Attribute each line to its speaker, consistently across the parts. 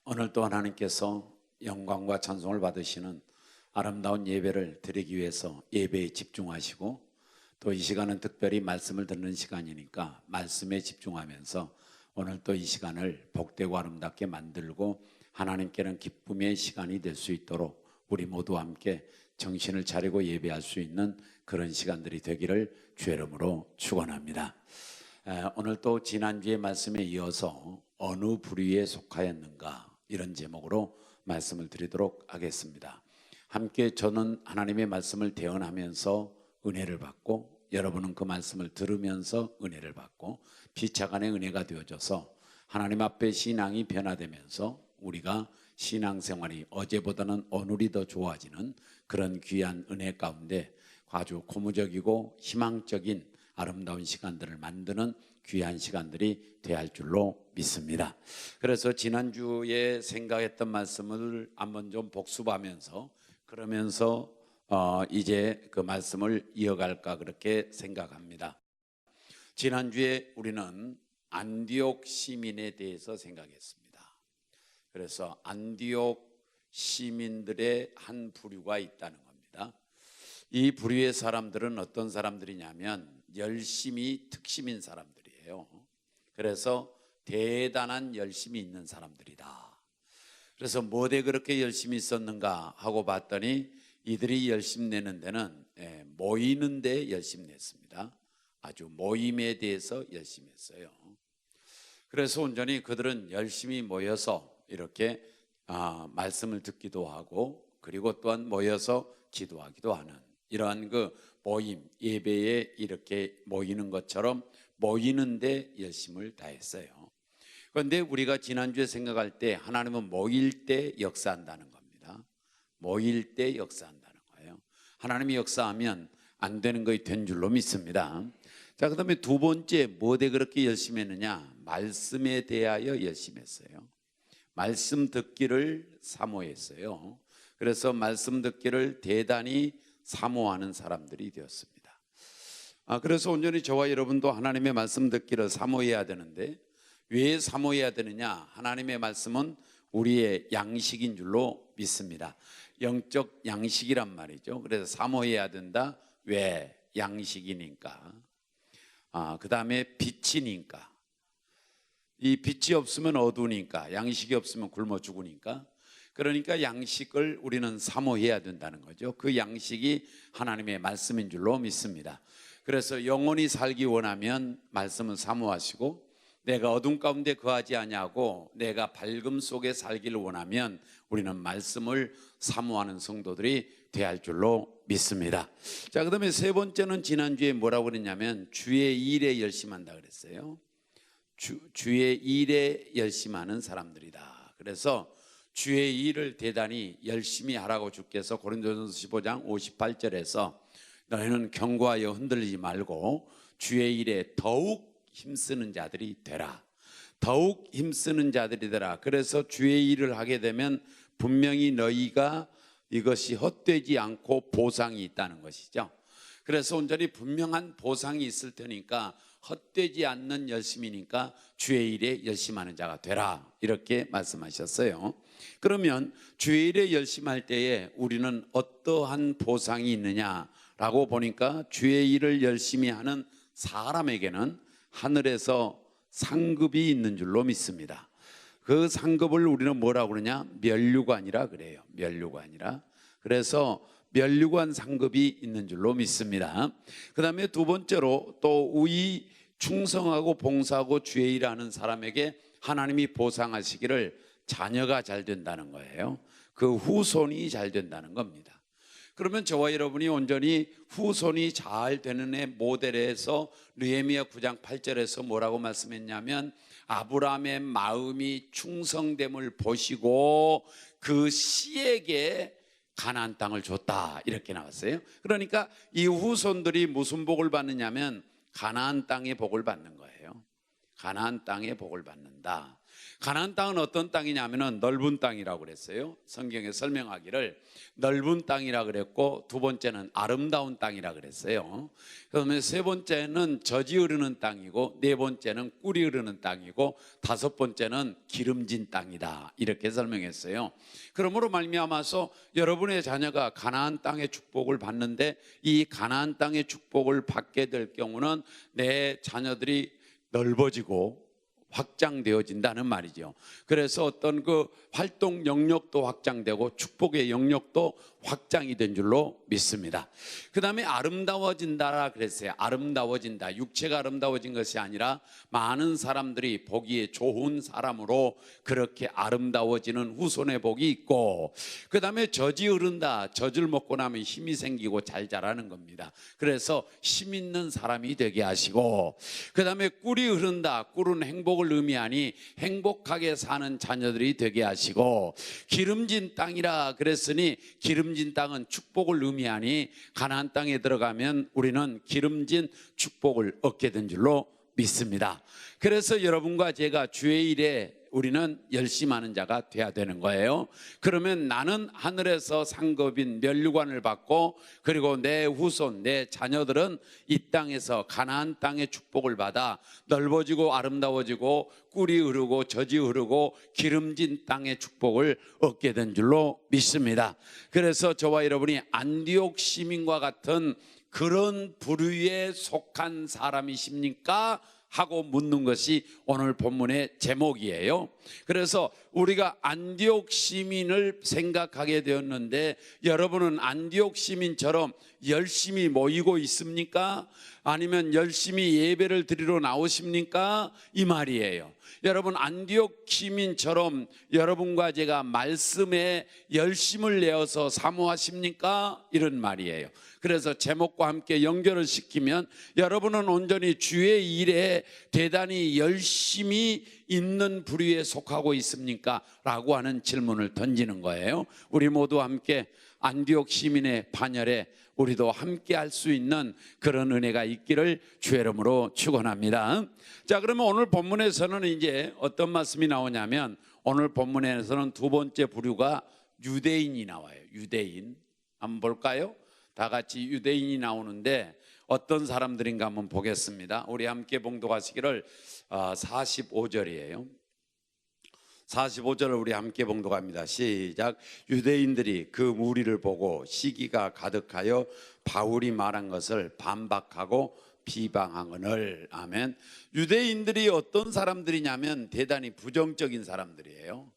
Speaker 1: 오늘 또 하나님께서 영광과 찬송을 받으시는 아름다운 예배를 드리기 위해서 예배에 집중하시고, 또 이 시간은 특별히 말씀을 듣는 시간이니까 말씀에 집중하면서 오늘 또 이 시간을 복되고 아름답게 만들고 하나님께는 기쁨의 시간이 될 수 있도록 우리 모두 함께 정신을 차리고 예배할 수 있는 그런 시간들이 되기를 주의 이름으로 축원합니다. 오늘 또 지난주의 말씀에 이어서 어느 부류에 속하였는가, 이런 제목으로 말씀을 드리도록 하겠습니다. 함께 저는 하나님의 말씀을 대언하면서 은혜를 받고, 여러분은 그 말씀을 들으면서 은혜를 받고, 피차간의 은혜가 되어져서 하나님 앞에 신앙이 변화되면서 우리가 신앙생활이 어제보다는 오늘이 더 좋아지는 그런 귀한 은혜 가운데 아주 고무적이고 희망적인 아름다운 시간들을 만드는 귀한 시간들이 되어야 할 줄로 믿습니다. 그래서 지난주에 생각했던 말씀을 한번 좀 복습하면서, 그러면서 이제 그 말씀을 이어갈까 그렇게 생각합니다. 지난주에 우리는 안디옥 시민에 대해서 생각했습니다. 그래서 안디옥 시민들의 한 부류가 있다는 겁니다. 이 부류의 사람들은 어떤 사람들이냐면 열심히 특심인 사람들이에요. 그래서 대단한 열심이 있는 사람들이다. 그래서 뭐에 그렇게 열심히 있었는가 하고 봤더니 이들이 열심 내는 데는 모이는 데 열심 냈습니다. 아주 모임에 대해서 열심히 했어요. 그래서 온전히 그들은 열심히 모여서 이렇게 말씀을 듣기도 하고, 그리고 또한 모여서 기도하기도 하는 이러한 그 모임, 예배에 이렇게 모이는 것처럼 모이는데 열심을 다했어요. 그런데 우리가 지난주에 생각할 때 하나님은 모일 때 역사한다는 겁니다. 모일 때 역사한다는 거예요. 하나님이 역사하면 안 되는 것이 된 줄로 믿습니다. 자, 그 다음에 두 번째, 뭐에 그렇게 열심히 했느냐? 말씀에 대하여 열심히 했어요. 말씀 듣기를 사모했어요. 그래서 말씀 듣기를 대단히 사모하는 사람들이 되었습니다. 그래서 온전히 저와 여러분도 하나님의 말씀 듣기를 사모해야 되는데, 왜 사모해야 되느냐? 하나님의 말씀은 우리의 양식인 줄로 믿습니다. 영적 양식이란 말이죠. 그래서 사모해야 된다. 왜? 양식이니까. 그 다음에 빛이니까. 이 빛이 없으면 어두우니까, 양식이 없으면 굶어 죽으니까. 그러니까 양식을 우리는 사모해야 된다는 거죠. 그 양식이 하나님의 말씀인 줄로 믿습니다. 그래서 영원히 살기 원하면 말씀을 사모하시고, 내가 어둠 가운데 거하지 아니하고 내가 밝음 속에 살기를 원하면 우리는 말씀을 사모하는 성도들이 되어야 할 줄로 믿습니다. 자, 그 다음에 세 번째는 지난주에 뭐라고 그랬냐면 주의 일에 열심한다 그랬어요. 주의 일에 열심하는 사람들이다. 그래서 주의 일을 대단히 열심히 하라고 주께서 고린도전서 15장 58절에서 너희는 견고하여 흔들리지 말고 주의 일에 더욱 힘쓰는 자들이 되라. 더욱 힘쓰는 자들이 되라. 그래서 주의 일을 하게 되면 분명히 너희가 이것이 헛되지 않고 보상이 있다는 것이죠. 그래서 온전히 분명한 보상이 있을 테니까 헛되지 않는 열심이니까 주의 일에 열심하는 자가 되라, 이렇게 말씀하셨어요. 그러면 주의 일에 열심할 때에 우리는 어떠한 보상이 있느냐라고 보니까, 주의 일을 열심히 하는 사람에게는 하늘에서 상급이 있는 줄로 믿습니다. 그 상급을 우리는 뭐라고 그러냐? 면류관이라 그래요. 면류관이라. 그래서 면류관 상급이 있는 줄로 믿습니다. 그 다음에 두 번째로 또 이 충성하고 봉사하고 주의 일하는 사람에게 하나님이 보상하시기를 자녀가 잘 된다는 거예요. 그 후손이 잘 된다는 겁니다. 그러면 저와 여러분이 온전히 후손이 잘 되는 애 모델에서 느헤미야 9장 8절에서 뭐라고 말씀했냐면, 아브라함의 마음이 충성됨을 보시고 그 씨에게 가나안 땅을 줬다, 이렇게 나왔어요. 그러니까 이 후손들이 무슨 복을 받느냐면 가나안 땅의 복을 받는 거예요. 가나안 땅의 복을 받는다. 가나안 땅은 어떤 땅이냐면은 넓은 땅이라고 그랬어요. 성경에 설명하기를 넓은 땅이라 그랬고, 두 번째는 아름다운 땅이라 그랬어요. 그러면 세 번째는 젖이 흐르는 땅이고, 네 번째는 꿀이 흐르는 땅이고, 다섯 번째는 기름진 땅이다, 이렇게 설명했어요. 그러므로 말미암아서 여러분의 자녀가 가나안 땅의 축복을 받는데, 이 가나안 땅의 축복을 받게 될 경우는 내 자녀들이 넓어지고 확장되어진다는 말이죠. 그래서 어떤 그 활동 영역도 확장되고 축복의 영역도 확장이 된 줄로 믿습니다. 그 다음에 아름다워진다라 그랬어요. 아름다워진다. 육체가 아름다워진 것이 아니라 많은 사람들이 보기에 좋은 사람으로 그렇게 아름다워지는 후손의 복이 있고, 그 다음에 젖이 흐른다. 젖을 먹고 나면 힘이 생기고 잘 자라는 겁니다. 그래서 힘 있는 사람이 되게 하시고, 그 다음에 꿀이 흐른다. 꿀은 행복을 의미하니 행복하게 사는 자녀들이 되게 하시고, 기름진 땅이라 그랬으니 기름진 땅은 축복을 의미하니 가나안 땅에 들어가면 우리는 기름진 축복을 얻게 된 줄로 믿습니다. 그래서 여러분과 제가 주의 일에 우리는 열심하는 자가 돼야 되는 거예요. 그러면 나는 하늘에서 상급인 면류관을 받고, 그리고 내 후손, 내 자녀들은 이 땅에서 가나안 땅의 축복을 받아 넓어지고 아름다워지고 꿀이 흐르고 젖이 흐르고 기름진 땅의 축복을 얻게 된 줄로 믿습니다. 그래서 저와 여러분이 안디옥 시민과 같은 그런 부류에 속한 사람이십니까? 하고 묻는 것이 오늘 본문의 제목이에요. 그래서 우리가 안디옥 시민을 생각하게 되었는데, 여러분은 안디옥 시민처럼 열심히 모이고 있습니까? 아니면 열심히 예배를 드리러 나오십니까? 이 말이에요. 여러분, 안디옥 시민처럼 여러분과 제가 말씀에 열심을 내어서 사모하십니까? 이런 말이에요. 그래서 제목과 함께 연결을 시키면, 여러분은 온전히 주의 일에 대단히 열심히 있는 부류에 속하고 있습니까? 라고 하는 질문을 던지는 거예요. 우리 모두 함께 안디옥 시민의 반열에 우리도 함께 할 수 있는 그런 은혜가 있기를 주의 이름으로 축원합니다. 자, 그러면 오늘 본문에서는 이제 어떤 말씀이 나오냐면, 오늘 본문에서는 두 번째 부류가 유대인이 나와요. 유대인. 한번 볼까요? 다 같이 유대인이 나오는데 어떤 사람들인가 한번 보겠습니다. 우리 함께 봉독하시기를 45절이에요. 45절을 우리 함께 봉독합니다. 시작. 유대인들이 그 무리를 보고 시기가 가득하여 바울이 말한 것을 반박하고 비방하거늘. 아멘. 유대인들이 어떤 사람들이냐면 대단히 부정적인 사람들이에요.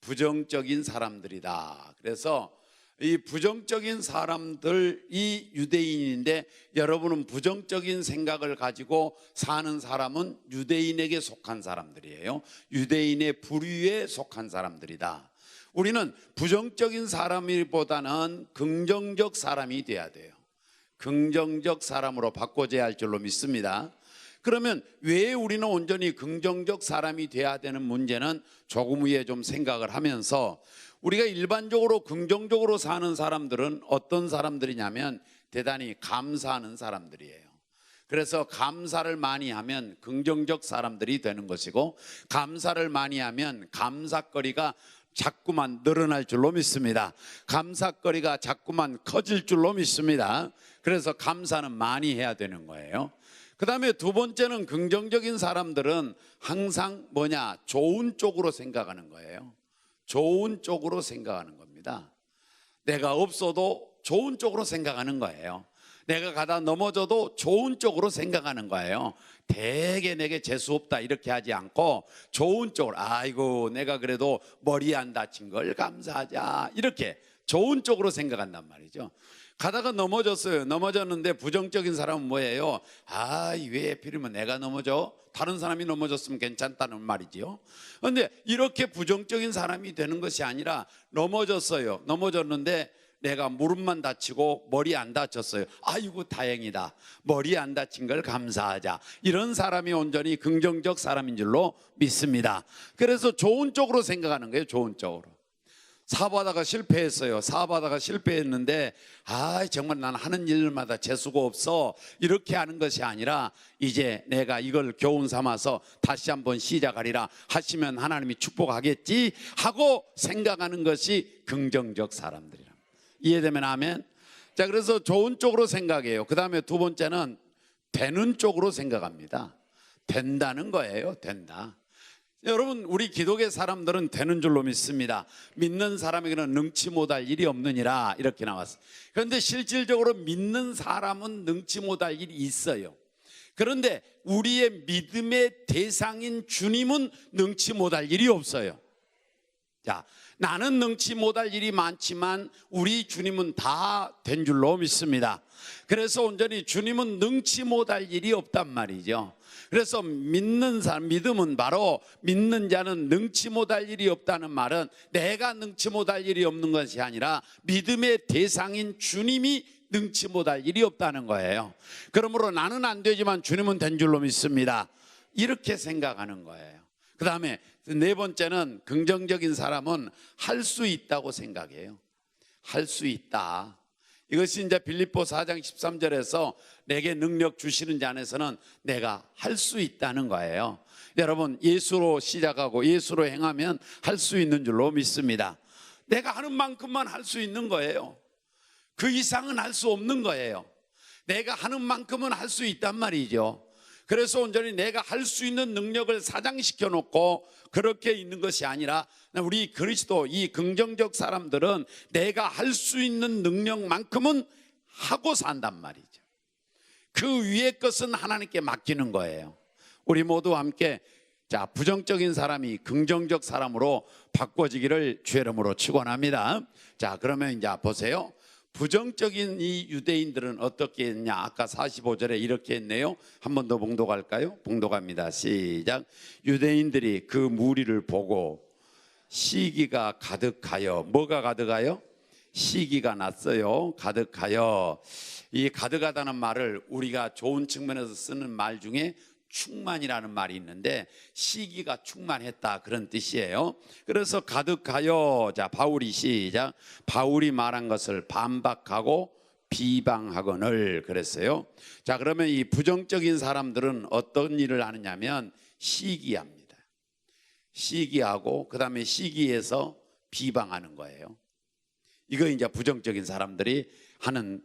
Speaker 1: 부정적인 사람들이다. 그래서 이 부정적인 사람들이 유대인인데, 여러분은 부정적인 생각을 가지고 사는 사람은 유대인에게 속한 사람들이에요. 유대인의 부류에 속한 사람들이다. 우리는 부정적인 사람이보다는 긍정적 사람이 돼야 돼요. 긍정적 사람으로 바꿔줘야 할 줄로 믿습니다. 그러면 왜 우리는 온전히 긍정적 사람이 돼야 되는 문제는 조금 후에 좀 생각을 하면서, 우리가 일반적으로 긍정적으로 사는 사람들은 어떤 사람들이냐면 대단히 감사하는 사람들이에요. 그래서 감사를 많이 하면 긍정적 사람들이 되는 것이고, 감사를 많이 하면 감사거리가 자꾸만 늘어날 줄로 믿습니다. 감사거리가 자꾸만 커질 줄로 믿습니다. 그래서 감사는 많이 해야 되는 거예요. 그 다음에 두 번째는, 긍정적인 사람들은 항상 뭐냐? 좋은 쪽으로 생각하는 거예요. 좋은 쪽으로 생각하는 겁니다. 내가 없어도 좋은 쪽으로 생각하는 거예요. 내가 가다 넘어져도 좋은 쪽으로 생각하는 거예요. 되게 내게 재수 없다 이렇게 하지 않고 좋은 쪽으로, 아이고 내가 그래도 머리 안 다친 걸 감사하자, 이렇게 좋은 쪽으로 생각한단 말이죠. 가다가 넘어졌어요. 넘어졌는데 부정적인 사람은 뭐예요? 왜 하필이면 내가 넘어져? 다른 사람이 넘어졌으면 괜찮다는 말이지요. 그런데 이렇게 부정적인 사람이 되는 것이 아니라, 넘어졌어요. 넘어졌는데 내가 무릎만 다치고 머리 안 다쳤어요. 아이고 다행이다. 머리 안 다친 걸 감사하자. 이런 사람이 온전히 긍정적 사람인 줄로 믿습니다. 그래서 좋은 쪽으로 생각하는 거예요. 좋은 쪽으로. 사업하다가 실패했어요. 사업하다가 실패했는데 정말 난 하는 일마다 재수가 없어, 이렇게 하는 것이 아니라 이제 내가 이걸 교훈 삼아서 다시 한번 시작하리라, 하시면 하나님이 축복하겠지 하고 생각하는 것이 긍정적 사람들이라. 이해되면 아멘. 자, 그래서 좋은 쪽으로 생각해요. 그 다음에 두 번째는 되는 쪽으로 생각합니다. 된다는 거예요. 된다. 여러분, 우리 기독의 사람들은 되는 줄로 믿습니다. 믿는 사람에게는 능치 못할 일이 없느니라, 이렇게 나왔어요. 그런데 실질적으로 믿는 사람은 능치 못할 일이 있어요. 그런데 우리의 믿음의 대상인 주님은 능치 못할 일이 없어요. 자, 나는 능치 못할 일이 많지만 우리 주님은 다 된 줄로 믿습니다. 그래서 온전히 주님은 능치 못할 일이 없단 말이죠. 그래서 믿는 사람, 믿음은 바로 믿는 자는 능치 못할 일이 없다는 말은 내가 능치 못할 일이 없는 것이 아니라 믿음의 대상인 주님이 능치 못할 일이 없다는 거예요. 그러므로 나는 안 되지만 주님은 된 줄로 믿습니다, 이렇게 생각하는 거예요. 그 다음에 네 번째는 긍정적인 사람은 할 수 있다고 생각해요. 할 수 있다. 이것이 이제 빌립보 4장 13절에서 내게 능력 주시는 자 안에서는 내가 할 수 있다는 거예요. 여러분, 예수로 시작하고 예수로 행하면 할 수 있는 줄로 믿습니다. 내가 하는 만큼만 할 수 있는 거예요. 그 이상은 할 수 없는 거예요. 내가 하는 만큼은 할 수 있단 말이죠. 그래서 온전히 내가 할 수 있는 능력을 사장시켜 놓고 그렇게 있는 것이 아니라 우리 그리스도 이 긍정적 사람들은 내가 할 수 있는 능력만큼은 하고 산단 말이죠. 그 위의 것은 하나님께 맡기는 거예요. 우리 모두 함께 자, 부정적인 사람이 긍정적 사람으로 바꿔지기를 주의 이름으로 축원합니다. 자, 그러면 이제 보세요. 부정적인 이 유대인들은 어떻게 했냐? 아까 45절에 이렇게 했네요. 한 번 더 봉독할까요? 봉독합니다. 시작. 유대인들이 그 무리를 보고 시기가 가득하여, 뭐가 가득하여? 시기가 났어요. 가득하여. 이 가득하다는 말을 우리가 좋은 측면에서 쓰는 말 중에 충만이라는 말이 있는데 시기가 충만했다, 그런 뜻이에요. 그래서 가득하여, 자, 바울이 시작. 바울이 말한 것을 반박하고 비방하거늘 그랬어요. 자, 그러면 이 부정적인 사람들은 어떤 일을 하느냐면 시기합니다. 시기하고 그 다음에 시기에서 비방하는 거예요. 이거 이제 부정적인 사람들이 하는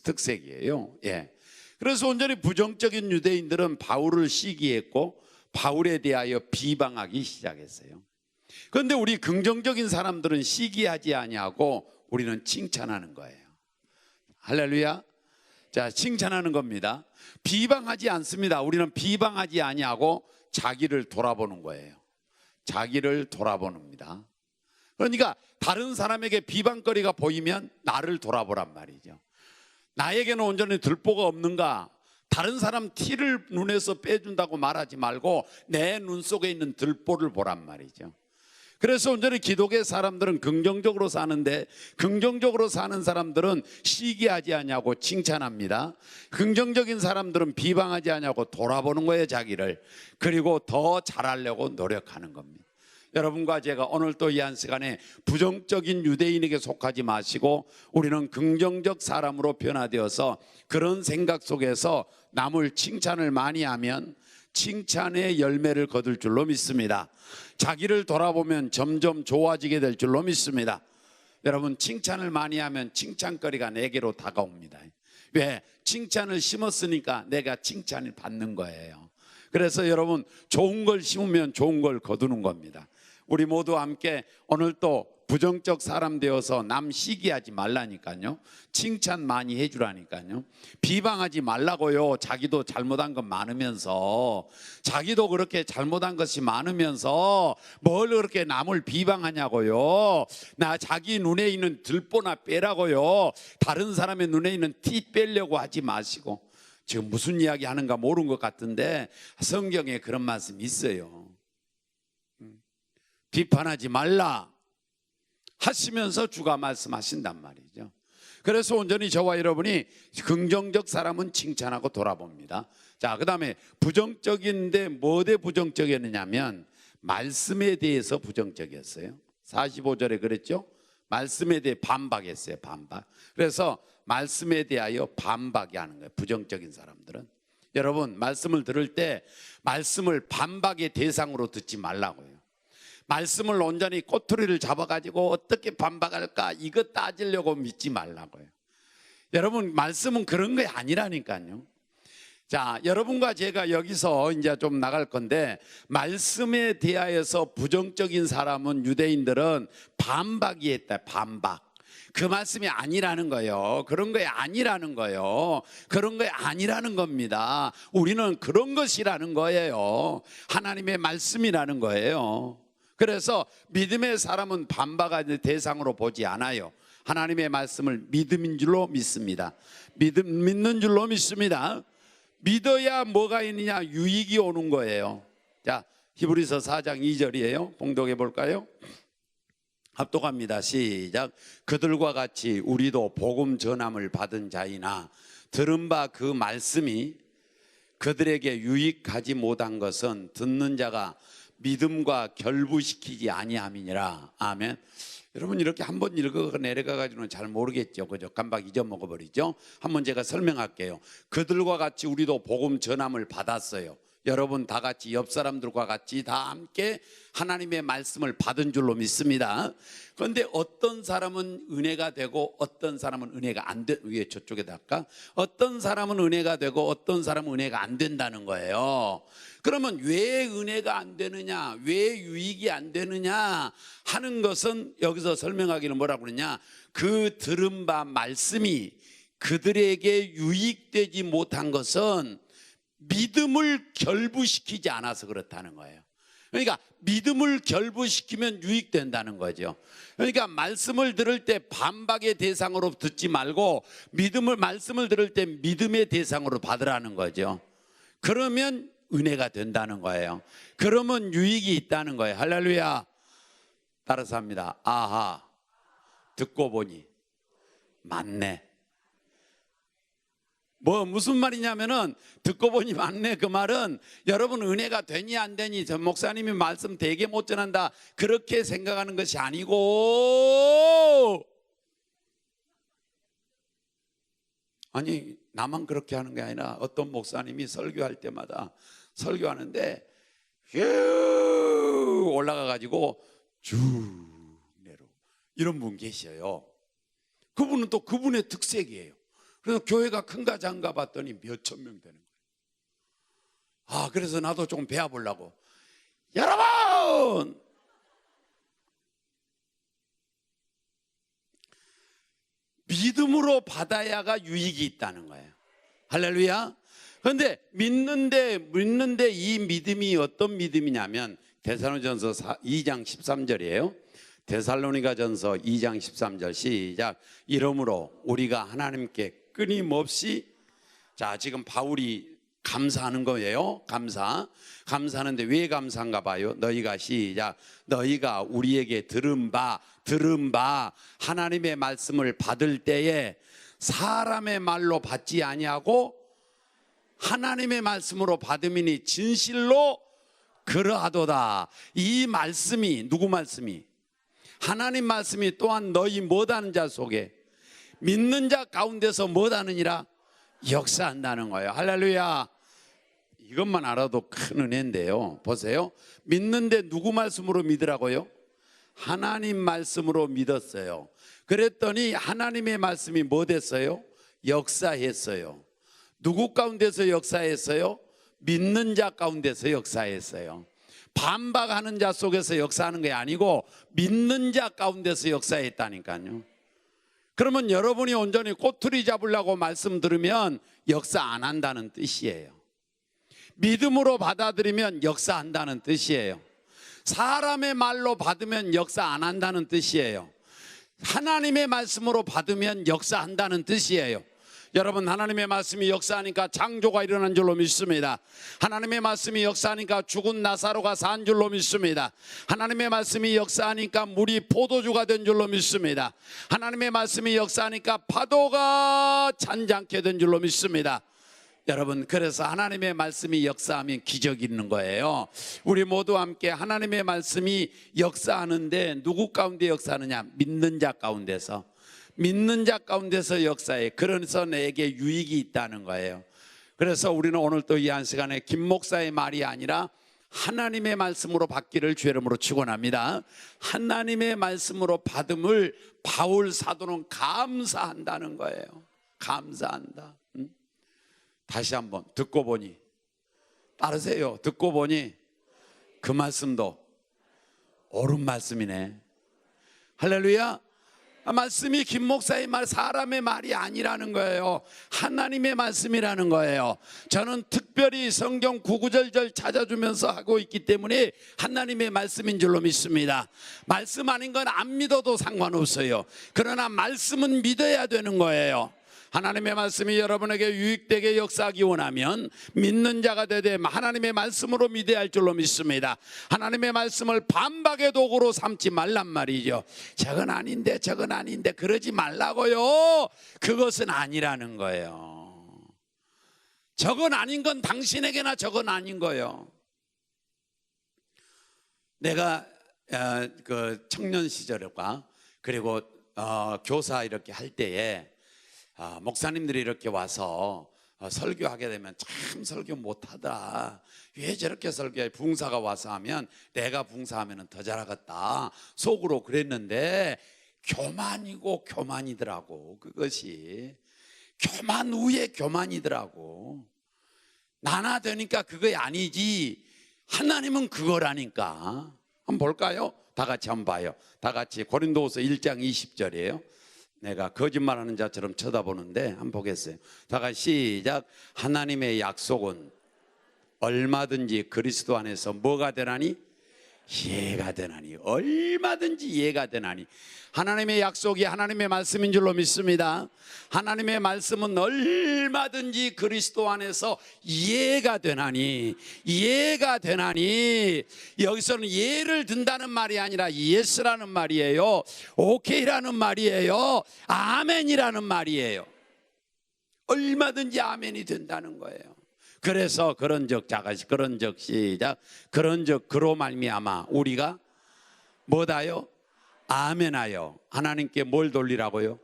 Speaker 1: 특색이에요. 예. 그래서 온전히 부정적인 유대인들은 바울을 시기했고 바울에 대하여 비방하기 시작했어요. 그런데 우리 긍정적인 사람들은 시기하지 아니하고 우리는 칭찬하는 거예요. 할렐루야. 자, 칭찬하는 겁니다. 비방하지 않습니다. 우리는 비방하지 아니하고 자기를 돌아보는 거예요. 자기를 돌아봅니다. 그러니까 다른 사람에게 비방거리가 보이면 나를 돌아보란 말이죠. 나에게는 온전히 들보가 없는가? 다른 사람 티를 눈에서 빼준다고 말하지 말고 내 눈 속에 있는 들보를 보란 말이죠. 그래서 온전히 기독의 사람들은 긍정적으로 사는데 긍정적으로 사는 사람들은 시기하지 않냐고 칭찬합니다. 긍정적인 사람들은 비방하지 않냐고 돌아보는 거예요, 자기를. 그리고 더 잘하려고 노력하는 겁니다. 여러분과 제가 오늘 또 이 한 시간에 부정적인 유대인에게 속하지 마시고 우리는 긍정적 사람으로 변화되어서 그런 생각 속에서 남을 칭찬을 많이 하면 칭찬의 열매를 거둘 줄로 믿습니다. 자기를 돌아보면 점점 좋아지게 될 줄로 믿습니다. 여러분, 칭찬을 많이 하면 칭찬거리가 내게로 다가옵니다. 왜? 칭찬을 심었으니까 내가 칭찬을 받는 거예요. 그래서 여러분, 좋은 걸 심으면 좋은 걸 거두는 겁니다. 우리 모두 함께 오늘 또 부정적 사람 되어서 남 시기하지 말라니까요. 칭찬 많이 해주라니까요. 비방하지 말라고요. 자기도 잘못한 것 많으면서, 자기도 그렇게 잘못한 것이 많으면서 뭘 그렇게 남을 비방하냐고요. 나 자기 눈에 있는 들보나 빼라고요. 다른 사람의 눈에 있는 티 빼려고 하지 마시고. 지금 무슨 이야기 하는가 모르는 것 같은데 성경에 그런 말씀이 있어요. 비판하지 말라 하시면서 주가 말씀하신단 말이죠. 그래서 온전히 저와 여러분이 긍정적 사람은 칭찬하고 돌아봅니다. 자, 그 다음에 부정적인데 뭐에 부정적이었느냐면 말씀에 대해서 부정적이었어요. 45절에 그랬죠. 말씀에 대해 반박했어요. 반박. 그래서 말씀에 대하여 반박이 하는 거예요. 부정적인 사람들은. 여러분, 말씀을 들을 때 말씀을 반박의 대상으로 듣지 말라고요. 말씀을 온전히 꼬투리를 잡아가지고 어떻게 반박할까 이거 따지려고 믿지 말라고요. 여러분, 말씀은 그런 게 아니라니까요. 자, 여러분과 제가 여기서 이제 좀 나갈 건데, 말씀에 대하여서 부정적인 사람은, 유대인들은 반박이 했다. 반박. 그 말씀이 아니라는 거예요. 그런 거에 아니라는 거예요. 그런 거에 아니라는 겁니다. 우리는 그런 것이라는 거예요. 하나님의 말씀이라는 거예요. 그래서 믿음의 사람은 반박의 대상으로 보지 않아요. 하나님의 말씀을 믿음인 줄로 믿습니다. 믿는 줄로 믿습니다. 믿어야 뭐가 있느냐? 유익이 오는 거예요. 자, 히브리서 4장 2절이에요. 봉독해 볼까요? 합독합니다. 시작. 그들과 같이 우리도 복음 전함을 받은 자이나 들은 바 그 말씀이 그들에게 유익하지 못한 것은 듣는 자가 믿음과 결부시키지 아니함이니라. 아멘. 여러분, 이렇게 한번 읽어 내려가 가지고는 잘 모르겠죠. 그죠? 깜빡 잊어먹어 버리죠. 한번 제가 설명할게요. 그들과 같이 우리도 복음 전함을 받았어요. 여러분 다 같이 옆 사람들과 같이 다 함께 하나님의 말씀을 받은 줄로 믿습니다. 그런데 어떤 사람은 은혜가 되고 어떤 사람은 은혜가 안 돼. 위에 저쪽에다 할까? 어떤 사람은 은혜가 되고 어떤 사람은 은혜가 안 된다는 거예요. 그러면 왜 은혜가 안 되느냐, 왜 유익이 안 되느냐 하는 것은 여기서 설명하기는 뭐라고 그러냐, 그 들은 바 말씀이 그들에게 유익되지 못한 것은 믿음을 결부시키지 않아서 그렇다는 거예요. 그러니까 믿음을 결부시키면 유익된다는 거죠. 그러니까 말씀을 들을 때 반박의 대상으로 듣지 말고 말씀을 들을 때 믿음의 대상으로 받으라는 거죠. 그러면 은혜가 된다는 거예요. 그러면 유익이 있다는 거예요. 할렐루야. 따라서 합니다. 아하, 듣고 보니 맞네. 무슨 말이냐면은, 듣고 보니 맞네. 그 말은 여러분 은혜가 되니 안 되니, 전 목사님이 말씀 되게 못 전한다 그렇게 생각하는 것이 아니고, 아니 나만 그렇게 하는 게 아니라 어떤 목사님이 설교할 때마다 설교하는데 휴 올라가 가지고 쭉 내려, 이런 분 계셔요. 그분은 또 그분의 특색이에요. 그래서 교회가 큰가 작은가 봤더니 몇천 명 되는 거예요. 그래서 나도 조금 배워보려고. 여러분, 믿음으로 받아야가 유익이 있다는 거예요. 할렐루야. 그런데 믿는데 이 믿음이 어떤 믿음이냐면, 데살로니가전서 2장 13절이에요. 데살로니가전서 2장 13절 시작. 이러므로 우리가 하나님께 끊임없이, 자 지금 바울이 감사하는 거예요. 감사하는데 왜 감사한가 봐요. 너희가 시작. 너희가 우리에게 들은 바 하나님의 말씀을 받을 때에 사람의 말로 받지 아니하고 하나님의 말씀으로 받음이니 진실로 그러하도다. 이 말씀이, 누구 말씀이? 하나님 말씀이 또한 너희 못하는 자 속에, 믿는 자 가운데서 못하느니라 역사한다는 거예요. 할렐루야. 이것만 알아도 큰 은혜인데요. 보세요. 믿는데 누구 말씀으로 믿으라고요? 하나님 말씀으로 믿었어요. 그랬더니 하나님의 말씀이 뭐 됐어요? 역사했어요. 누구 가운데서 역사했어요? 믿는 자 가운데서 역사했어요. 반박하는 자 속에서 역사하는 게 아니고 믿는 자 가운데서 역사했다니까요. 그러면 여러분이 온전히 꼬투리 잡으려고 말씀 들으면 역사 안 한다는 뜻이에요. 믿음으로 받아들이면 역사한다는 뜻이에요. 사람의 말로 받으면 역사 안 한다는 뜻이에요. 하나님의 말씀으로 받으면 역사한다는 뜻이에요. 여러분, 하나님의 말씀이 역사하니까 창조가 일어난 줄로 믿습니다. 하나님의 말씀이 역사하니까 죽은 나사로가 산 줄로 믿습니다. 하나님의 말씀이 역사하니까 물이 포도주가 된 줄로 믿습니다. 하나님의 말씀이 역사하니까 파도가 잔잔케 된 줄로 믿습니다. 여러분, 그래서 하나님의 말씀이 역사하면 기적이 있는 거예요. 우리 모두 함께 하나님의 말씀이 역사하는데 누구 가운데 역사하느냐? 믿는 자 가운데서. 믿는 자 가운데서 역사해. 그래서 내게 유익이 있다는 거예요. 그래서 우리는 오늘 또 이 한 시간에 김 목사의 말이 아니라 하나님의 말씀으로 받기를 주의 이름으로 축원합니다. 하나님의 말씀으로 받음을 바울 사도는 감사한다는 거예요. 감사한다. 다시 한번 듣고 보니, 따르세요. 듣고 보니 그 말씀도 옳은 말씀이네. 할렐루야. 말씀이 김 목사의 말, 사람의 말이 아니라는 거예요. 하나님의 말씀이라는 거예요. 저는 특별히 성경 구구절절 찾아주면서 하고 있기 때문에 하나님의 말씀인 줄로 믿습니다. 말씀 아닌 건 안 믿어도 상관없어요. 그러나 말씀은 믿어야 되는 거예요. 하나님의 말씀이 여러분에게 유익되게 역사하기 원하면 믿는 자가 되되 하나님의 말씀으로 믿어야 할 줄로 믿습니다. 하나님의 말씀을 반박의 도구로 삼지 말란 말이죠. 저건 아닌데 저건 아닌데 그러지 말라고요. 그것은 아니라는 거예요. 저건 아닌 건 당신에게나 저건 아닌 거예요. 내가 그 청년 시절과 그리고 교사 이렇게 할 때에 목사님들이 이렇게 와서 설교하게 되면 참 설교 못하다, 왜 저렇게 설교해, 붕사가 와서 하면 내가 붕사하면 더 잘하겠다 속으로 그랬는데 교만이고 교만이더라고. 그것이 교만 위에 교만이더라고. 나나 되니까 그거 아니지, 하나님은 그거라니까. 한번 볼까요? 다 같이 한번 봐요. 다 같이 고린도후서 1장 20절이에요 내가 거짓말하는 자처럼 쳐다보는데 한번 보겠어요. 다 같이 시작. 하나님의 약속은 얼마든지 그리스도 안에서 뭐가 되나니? 예가 되나니. 얼마든지 예가 되나니. 하나님의 약속이 하나님의 말씀인 줄로 믿습니다. 하나님의 말씀은 얼마든지 그리스도 안에서 예가 되나니. 예가 되나니. 여기서는 예를 든다는 말이 아니라 예스라는 말이에요. 오케이라는 말이에요. 아멘이라는 말이에요. 얼마든지 아멘이 된다는 거예요. 그래서 그런즉 자가시 그런즉 시작. 그런즉 그로 말미암아 우리가 뭐다요? 아멘하여 하나님께 뭘 돌리라고요?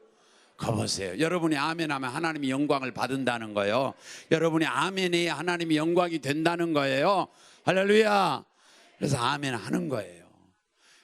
Speaker 1: 거보세요. 여러분이 아멘하면 하나님이 영광을 받는다는 거예요. 여러분이 아멘해야 하나님이 영광이 된다는 거예요. 할렐루야. 그래서 아멘하는 거예요.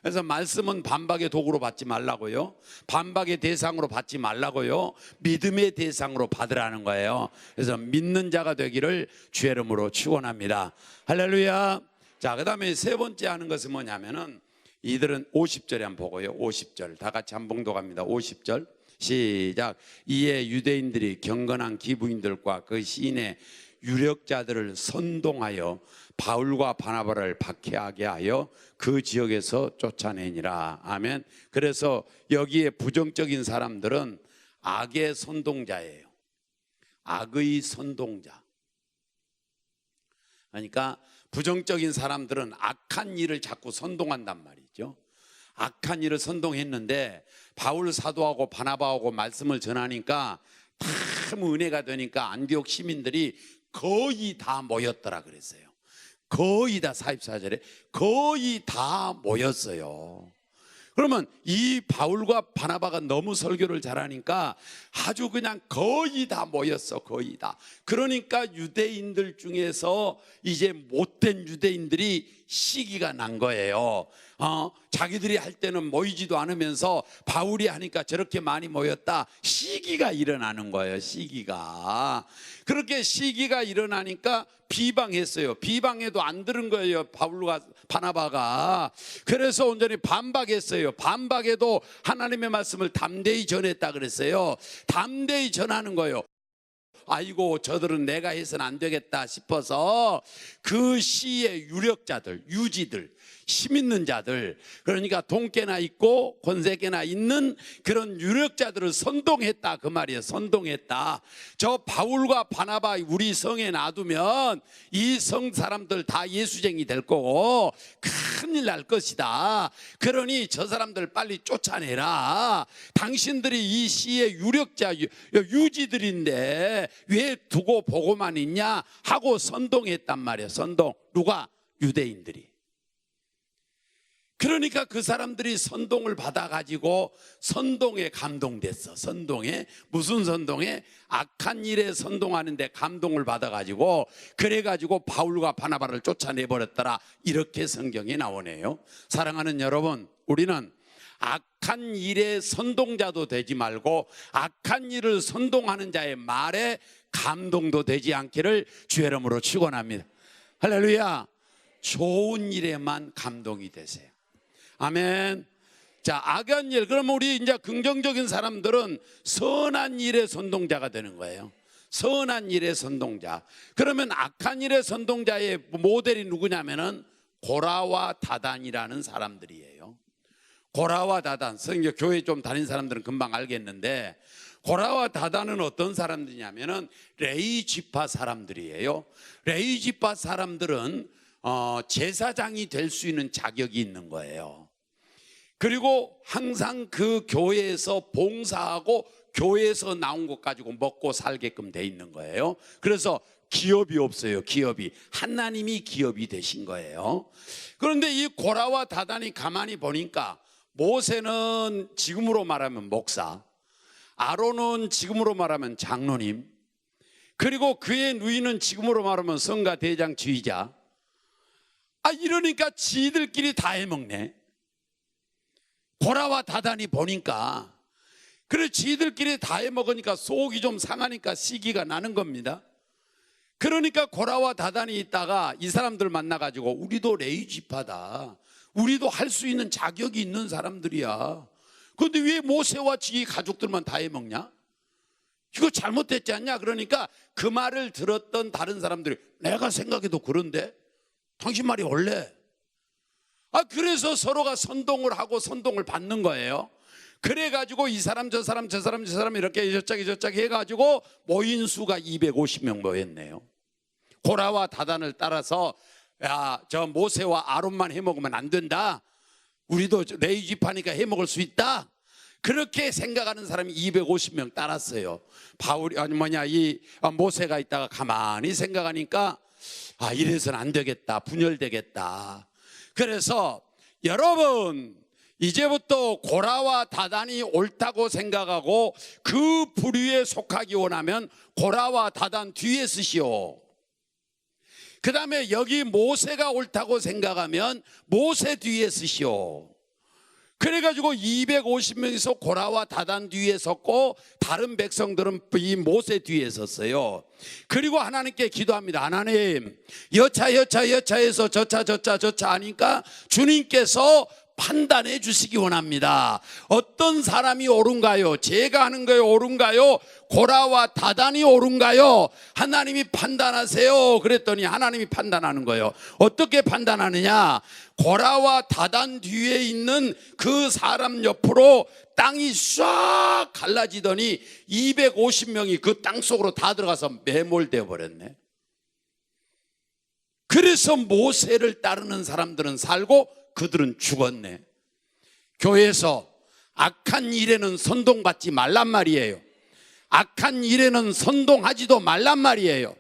Speaker 1: 그래서 말씀은 반박의 도구로 받지 말라고요. 반박의 대상으로 받지 말라고요. 믿음의 대상으로 받으라는 거예요. 그래서 믿는 자가 되기를 주의 이름으로 축원합니다. 할렐루야. 자, 그 다음에 세 번째 하는 것은 뭐냐면은 이들은 50절에 한번 보고요. 50절 다 같이 한 봉독합니다. 50절 시작. 이에 유대인들이 경건한 기부인들과 그 시인의 유력자들을 선동하여 바울과 바나바를 박해하게 하여 그 지역에서 쫓아내니라. 아멘. 그래서 여기에 부정적인 사람들은 악의 선동자예요. 악의 선동자. 그러니까 부정적인 사람들은 악한 일을 자꾸 선동한단 말이죠. 악한 일을 선동했는데 바울 사도하고 바나바하고 말씀을 전하니까 참 은혜가 되니까 안디옥 시민들이 거의 다 모였더라 그랬어요. 거의 다 44절에 거의 다 모였어요. 그러면 이 바울과 바나바가 너무 설교를 잘하니까 아주 그냥 거의 다 모였어. 거의 다. 그러니까 유대인들 중에서 이제 못된 유대인들이 시기가 난 거예요. 자기들이 할 때는 모이지도 않으면서 바울이 하니까 저렇게 많이 모였다. 시기가 일어나는 거예요. 시기가. 그렇게 시기가 일어나니까 비방했어요. 비방해도 안 들은 거예요. 바울과 바나바가. 그래서 온전히 반박했어요. 반박해도 하나님의 말씀을 담대히 전했다 그랬어요. 담대히 전하는 거예요. 아이고 저들은 내가 해서는 안 되겠다 싶어서 그 시의 유력자들, 유지들, 힘 있는 자들, 그러니까 돈께나 있고 권세께나 있는 그런 유력자들을 선동했다 그 말이에요. 선동했다. 저 바울과 바나바 우리 성에 놔두면 이 성 사람들 다 예수쟁이 될 거고 큰일 날 것이다. 그러니 저 사람들 빨리 쫓아내라. 당신들이 이 시의 유력자 유지들인데 왜 두고 보고만 있냐 하고 선동했단 말이에요. 선동. 누가? 유대인들이. 그러니까 그 사람들이 선동을 받아가지고 선동에 감동됐어. 선동에. 무슨 선동에? 악한 일에 선동하는데 감동을 받아가지고 그래가지고 바울과 바나바를 쫓아내버렸더라. 이렇게 성경에 나오네요. 사랑하는 여러분, 우리는 악한 일에 선동자도 되지 말고 악한 일을 선동하는 자의 말에 감동도 되지 않기를 주의 이름으로 축원합니다. 할렐루야. 좋은 일에만 감동이 되세요. 아멘. 자, 악한 일. 그러면 우리 이제 긍정적인 사람들은 선한 일의 선동자가 되는 거예요. 선한 일의 선동자. 그러면 악한 일의 선동자의 모델이 누구냐면은 고라와 다단이라는 사람들이에요. 고라와 다단. 교회 좀 다닌 사람들은 금방 알겠는데, 고라와 다단은 어떤 사람들이냐면은 레위 지파 사람들이에요. 레위 지파 사람들은 제사장이 될 수 있는 자격이 있는 거예요. 그리고 항상 그 교회에서 봉사하고 교회에서 나온 것 가지고 먹고 살게끔 돼 있는 거예요. 그래서 기업이 없어요. 기업이. 하나님이 기업이 되신 거예요. 그런데 이 고라와 다단이 가만히 보니까 모세는 지금으로 말하면 목사, 아론은 지금으로 말하면 장로님, 그리고 그의 누이는 지금으로 말하면 성가 대장 지휘자. 이러니까 지들끼리 다 해먹네. 고라와 다단이 보니까. 그래, 지들끼리 다 해먹으니까 속이 좀 상하니까 시기가 나는 겁니다. 그러니까 고라와 다단이 있다가 이 사람들 만나가지고 우리도 레위 지파다, 우리도 할 수 있는 자격이 있는 사람들이야. 그런데 왜 모세와 지 가족들만 다 해먹냐? 이거 잘못됐지 않냐? 그러니까 그 말을 들었던 다른 사람들이 내가 생각해도 그런데 당신 말이 원래. 그래서 서로가 선동을 하고 선동을 받는 거예요. 그래가지고 이 사람 저 사람 저 사람 저 사람 이렇게 저짝이 해가지고 모인 수가 250명 모였네요. 고라와 다단을 따라서 야, 저 모세와 아론만 해먹으면 안 된다, 우리도 레위 지파니까 해먹을 수 있다, 그렇게 생각하는 사람이 250명 따랐어요. 이 모세가 있다가 가만히 생각하니까 이래서는 안 되겠다, 분열되겠다. 그래서 여러분, 이제부터 고라와 다단이 옳다고 생각하고 그 부류에 속하기 원하면 고라와 다단 뒤에 서시오. 그 다음에 여기 모세가 옳다고 생각하면 모세 뒤에 서시오. 그래가지고 250명에서 고라와 다단 뒤에 섰고 다른 백성들은 이 모세 뒤에 섰어요. 그리고 하나님께 기도합니다. 하나님, 여차해서 저차 하니까 주님께서 판단해 주시기 원합니다. 어떤 사람이 옳은가요? 제가 하는 거요 옳은가요? 고라와 다단이 옳은가요? 하나님이 판단하세요. 그랬더니 하나님이 판단하는 거예요. 어떻게 판단하느냐? 고라와 다단 뒤에 있는 그 사람 옆으로 땅이 싹 갈라지더니 250명이 그 땅 속으로 다 들어가서 매몰되어 버렸네. 그래서 모세를 따르는 사람들은 살고 그들은 죽었네. 교회에서 악한 일에는 선동받지 말란 말이에요. 악한 일에는 선동하지도 말란 말이에요.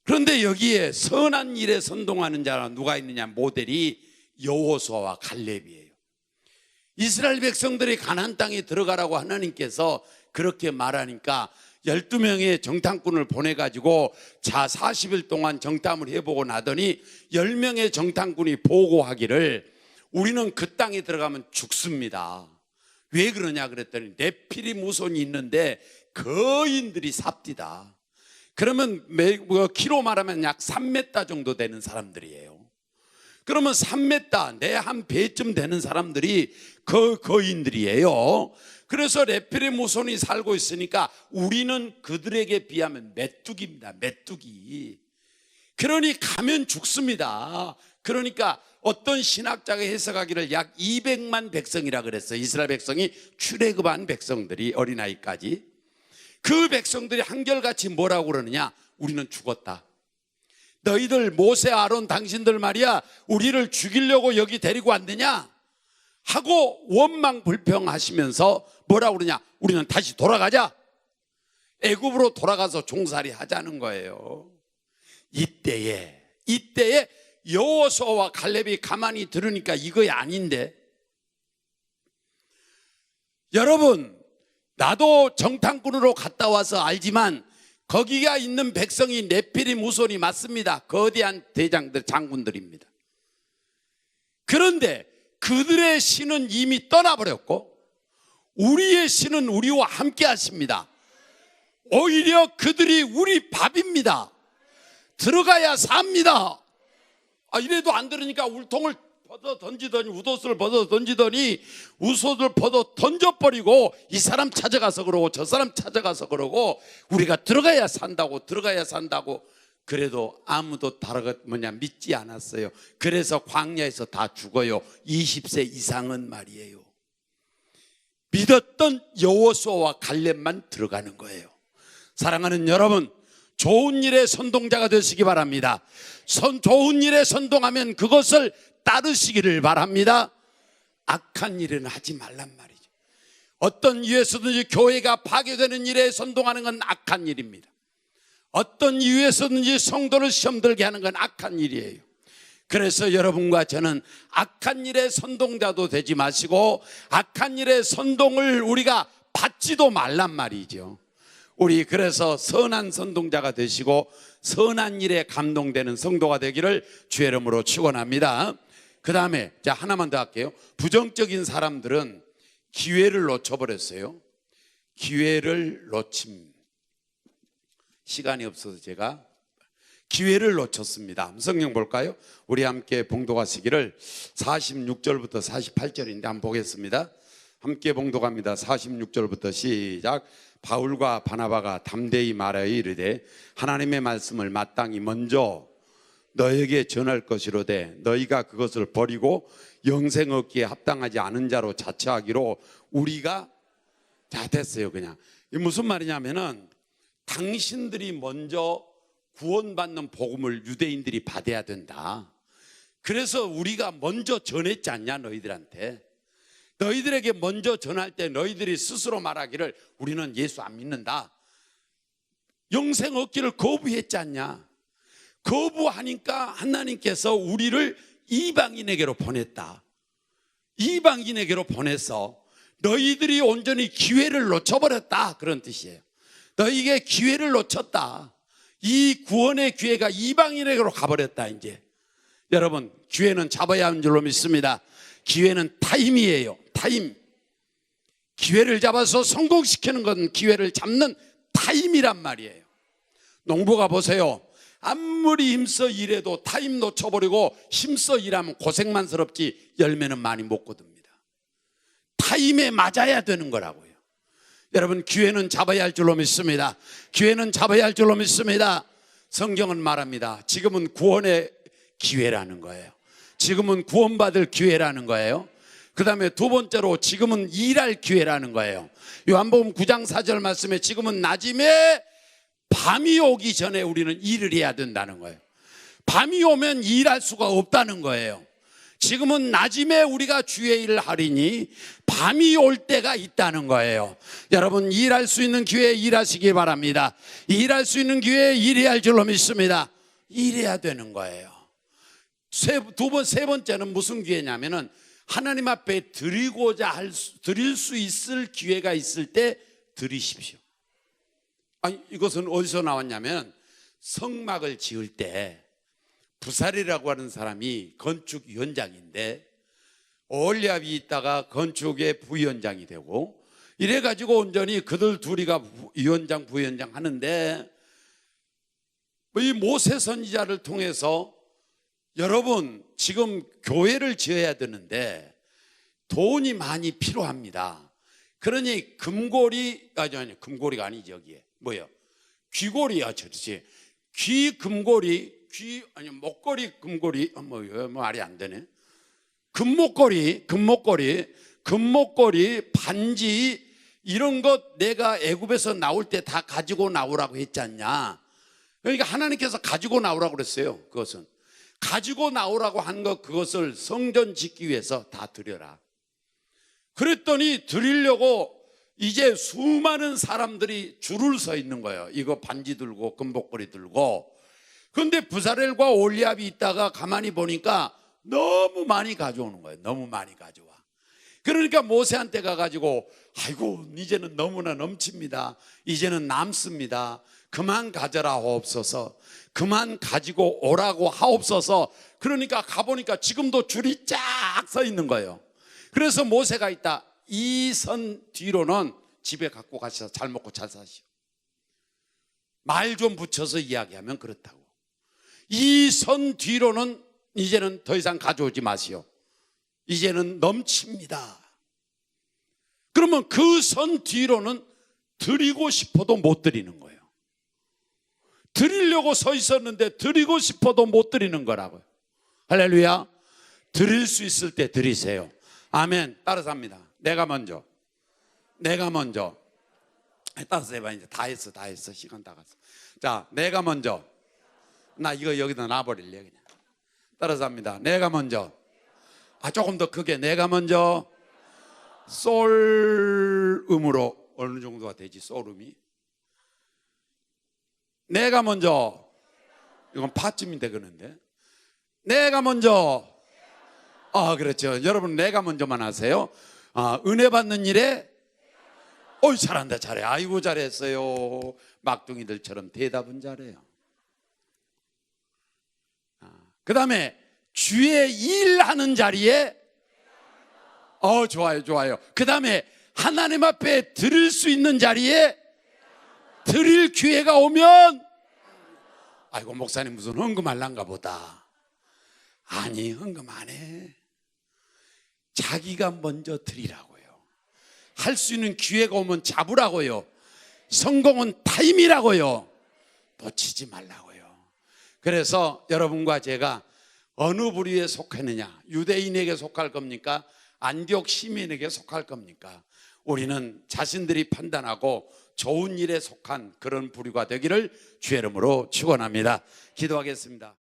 Speaker 1: 그런데 여기에 선한 일에 선동하는 자가 누가 있느냐? 모델이 여호수아와 갈렙이에요. 이스라엘 백성들이 가나안 땅에 들어가라고 하나님께서 그렇게 말하니까 12명의 정탐꾼을 보내가지고 40일 동안 정탐을 해보고 나더니 10명의 정탐꾼이 보고하기를 우리는 그 땅에 들어가면 죽습니다. 왜 그러냐 그랬더니 네피림 후손이 있는데 거인들이 삽디다. 그러면 키로 말하면 약 3m 정도 되는 사람들이에요. 그러면 3m, 내 한 배쯤 되는 사람들이 거인들이에요. 그래서 네피림 후손이 살고 있으니까 우리는 그들에게 비하면 메뚜기입니다. 메뚜기. 그러니 가면 죽습니다. 그러니까 어떤 신학자가 해석하기를 약 200만 백성이라 그랬어요. 이스라엘 백성이 출애굽한 백성들이, 어린아이까지. 그 백성들이 한결같이 뭐라고 그러느냐? 우리는 죽었다. 너희들 모세, 아론 당신들 말이야, 우리를 죽이려고 여기 데리고 왔느냐 하고 원망 불평하시면서 뭐라고 그러냐? 우리는 다시 돌아가자.
Speaker 2: 애굽으로 돌아가서 종살이 하자는 거예요. 이때에 여호수아와 갈렙이 가만히 들으니까 이거 아닌데, 여러분 나도 정탐꾼으로 갔다 와서 알지만 거기가 있는 백성이 네피림 후손이 맞습니다. 거대한 대장들, 장군들입니다. 그런데 그들의 신은 이미 떠나버렸고 우리의 신은 우리와 함께 하십니다. 오히려 그들이 우리 밥입니다. 들어가야 삽니다. 이래도 안 들으니까 울통을 벗어 던지더니, 웃옷을 벗어 던지더니 웃옷을 벗어 던져버리고 이 사람 찾아가서 그러고 저 사람 찾아가서 그러고 우리가 들어가야 산다고 그래도 아무도 믿지 않았어요. 그래서 광야에서 다 죽어요. 20세 이상은 말이에요. 믿었던 여호수아와 갈렙만 들어가는 거예요. 사랑하는 여러분, 좋은 일의 선동자가 되시기 바랍니다. 좋은 일에 선동하면 그것을 따르시기를 바랍니다. 악한 일은 하지 말란 말이죠. 어떤 이유에서든지 교회가 파괴되는 일에 선동하는 건 악한 일입니다. 어떤 이유에서든지 성도를 시험 들게 하는 건 악한 일이에요. 그래서 여러분과 저는 악한 일의 선동자도 되지 마시고 악한 일의 선동을 우리가 받지도 말란 말이죠. 우리 그래서 선한 선동자가 되시고 선한 일에 감동되는 성도가 되기를 주의 이름으로 축원합니다. 그 다음에 하나만 더 할게요. 부정적인 사람들은 기회를 놓쳐버렸어요. 기회를 놓침. 시간이 없어서 제가 기회를 놓쳤습니다. 성경 볼까요? 우리 함께 봉독하시기를 46절부터 48절인데 한번 보겠습니다. 함께 봉독합니다. 46절부터 시작. 바울과 바나바가 담대히 말하여 이르되 하나님의 말씀을 마땅히 먼저 너에게 전할 것이로되 너희가 그것을 버리고 영생 얻기에 합당하지 않은 자로 자처하기로 우리가 됐어요. 그냥 이게 무슨 말이냐면은 당신들이 먼저 구원받는 복음을 유대인들이 받아야 된다. 그래서 우리가 먼저 전했지 않냐 너희들한테. 너희들에게 먼저 전할 때 너희들이 스스로 말하기를 우리는 예수 안 믿는다. 영생 얻기를 거부했지 않냐. 거부하니까 하나님께서 우리를 이방인에게로 보냈다. 이방인에게로 보내서 너희들이 온전히 기회를 놓쳐버렸다, 그런 뜻이에요. 너희에게 기회를 놓쳤다. 이 구원의 기회가 이방인에게로 가버렸다. 이제 여러분, 기회는 잡아야 하는 줄로 믿습니다. 기회는 타임이에요. 타임. 기회를 잡아서 성공시키는 건 기회를 잡는 타임이란 말이에요. 농부가 보세요. 아무리 힘써 일해도 타임 놓쳐버리고 힘써 일하면 고생만스럽지 열매는 많이 못 거둡니다. 타임에 맞아야 되는 거라고요. 여러분, 기회는 잡아야 할 줄로 믿습니다. 기회는 잡아야 할 줄로 믿습니다. 성경은 말합니다. 지금은 구원의 기회라는 거예요. 지금은 구원받을 기회라는 거예요. 그 다음에 두 번째로 지금은 일할 기회라는 거예요. 요한복음 9장 4절 말씀에 지금은 낮임에 밤이 오기 전에 우리는 일을 해야 된다는 거예요. 밤이 오면 일할 수가 없다는 거예요. 지금은 낮임에 우리가 주의 일을 하리니 밤이 올 때가 있다는 거예요. 여러분, 일할 수 있는 기회에 일하시기 바랍니다. 일할 수 있는 기회에 일해야 할 줄로 믿습니다. 일해야 되는 거예요. 세 번째는 무슨 기회냐면은 하나님 앞에 드릴 수 있을 기회가 있을 때 드리십시오. 이것은 어디서 나왔냐면 성막을 지을 때 부살이라고 하는 사람이 건축위원장인데 올리압이 있다가 건축의 부위원장이 되고 이래가지고 온전히 그들 둘이가 위원장 부위원장 하는데 이 모세 선지자를 통해서 여러분, 지금 교회를 지어야 되는데 돈이 많이 필요합니다. 그러니 금고리가 아니지, 여기에 뭐예요? 귀고리야, 저지. 목걸이 금고리, 말이 안 되네. 금목걸이, 반지 이런 것 내가 애굽에서 나올 때 다 가지고 나오라고 했지 않냐. 그러니까 하나님께서 가지고 나오라고 그랬어요. 그것은 가지고 나오라고 한 것, 그것을 성전 짓기 위해서 다 드려라. 그랬더니 드리려고 이제 수많은 사람들이 줄을 서 있는 거예요. 이거 반지 들고 금복걸이 들고. 그런데 부사렐과 올리압이 있다가 가만히 보니까 너무 많이 가져오는 거예요. 너무 많이 가져와. 그러니까 모세한테 가가지고 아이고 이제는 너무나 넘칩니다. 이제는 남습니다. 그만 가져라 하옵소서. 그만 가지고 오라고 하옵소서. 그러니까 가보니까 지금도 줄이 쫙 서 있는 거예요. 그래서 모세가 있다. 이 선 뒤로는 집에 갖고 가셔서 잘 먹고 잘 사시오. 말 좀 붙여서 이야기하면 그렇다고. 이 선 뒤로는 이제는 더 이상 가져오지 마시오. 이제는 넘칩니다. 그러면 그 선 뒤로는 드리고 싶어도 못 드리는 거예요. 드리려고 서 있었는데 드리고 싶어도 못 드리는 거라고요. 할렐루야. 드릴 수 있을 때 드리세요. 아멘. 따라서 합니다. 내가 먼저. 따라서 해봐. 이제 다 했어. 시간 다 갔어. 자, 내가 먼저. 나 이거 여기다 놔버릴래 그냥. 따라서 합니다. 내가 먼저. 조금 더 크게. 내가 먼저. 솔 음으로 어느 정도가 되지? 솔 음이. 내가 먼저. 이건 파쯤이 되겠는데. 내가 먼저. 그렇죠. 여러분 내가 먼저만 하세요. 은혜 받는 일에 잘한다. 잘해. 아이고 잘했어요. 막둥이들처럼 대답은 잘해요. 그 다음에 주의 일하는 자리에 좋아요. 그 다음에 하나님 앞에 드릴 수 있는 자리에 드릴 기회가 오면 아이고 목사님 무슨 헌금할란가 보다. 아니 헌금 안 해. 자기가 먼저 드리라고요. 할 수 있는 기회가 오면 잡으라고요. 성공은 타임이라고요. 놓치지 말라고요. 그래서 여러분과 제가 어느 부류에 속하느냐, 유대인에게 속할 겁니까? 안디옥 시민에게 속할 겁니까? 우리는 자신들이 판단하고 좋은 일에 속한 그런 부류가 되기를 주의 이름으로 축원합니다. 기도하겠습니다.